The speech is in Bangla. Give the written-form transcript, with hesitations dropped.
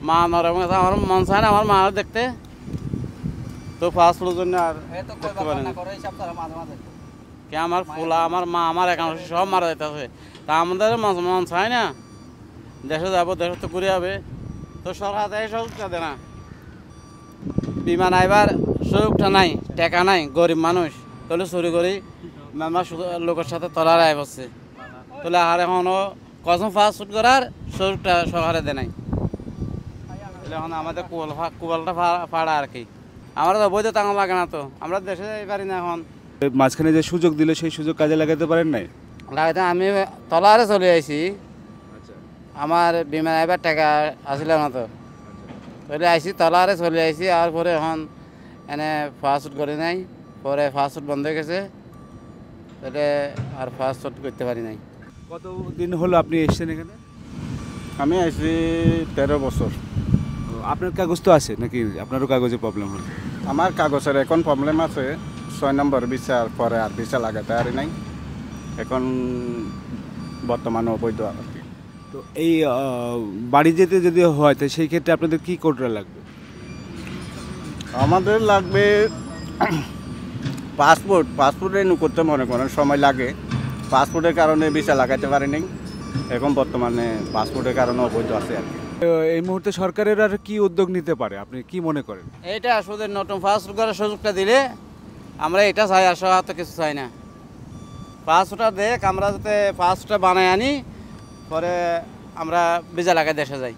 মা নরম গেছে, আমার মন চায় না আমার মা দেখতে, তো ফাস্ট ফুডের জন্য আর দেখতে পারি না। কে আমার ফুলা, আমার মা, আমার একাংশ সব মারা যাইতেছে, তা আমাদের মন চায় না দেশে যাবো, দেশে তো ঘুরে যাবে, তো সরকার এই সুযোগটা দেয় না। বিমান আইবার সুযোগটা নাই, টাকা নাই, গরিব মানুষ তাহলে চুরি করি আমার লোকের সাথে তলার আয় বসছে, তাহলে আর এখনও কসম ফাস্ট ফুড করার সুযোগটা সরকারে দেয় নাই। এখন আমাদের কুয়ালটা ফাড়া আর কি, আমরা তো বৈধ টাকা লাগে না, তো আমরা দেশে যাই পারি না। এখন মাঝখানে যে সুযোগ দিল সেই সুযোগ কাজে লাগাতে পারেন নাই? লাগাইতে আমি তলারে চলে আইছি, আমার বিমান আইবার টাকা আসলে না, তো তাহলে আইসি তলারে চলে আইসি, আর পরে এখন এনে ফাস্ট ফুড করে নাই, পরে ফাস্ট ফুড বন্ধ হয়ে গেছে, তাহলে আর ফাস্ট ফুড করতে পারি নাই। কতদিন হলো আপনি এসেছেন এখানে? আমি আসছি 13 বছর। আপনার কাগজ তো আছে নাকি? আপনারও কাগজে প্রবলেম হলো? আমার কাগজের এখন প্রবলেম আছে, 6 নম্বর ভিসার পরে আর ভিসা লাগাতে পারি নাই, এখন বর্তমানে অবৈধ আর কি। তো এই বাড়ি যেতে যদি হয় তো সেই ক্ষেত্রে আপনাদের কী করতে লাগবে? আমাদের লাগবে পাসপোর্ট রিনিউ করতে মনে করেন সময় লাগে, পাসপোর্টের কারণে ভিসা লাগাতে পারি নাই, এখন বর্তমানে পাসপোর্টের কারণে অবৈধ আছে আর কি। এই মুহূর্তে সরকারের আর কি উদ্যোগ নিতে পারে আপনি কি মনে করেন? এইটা শুধু নতুন ফাস্ট ফুড করার সুযোগটা দিলে আমরা এটা চাই, আর তো কিছু চাই না। ফাস্ট ফুডটা দেখ, আমরা যাতে ফাস্ট ফুডটা বানাই আনি, পরে আমরা ভিসা লাগাই দেশে যাই।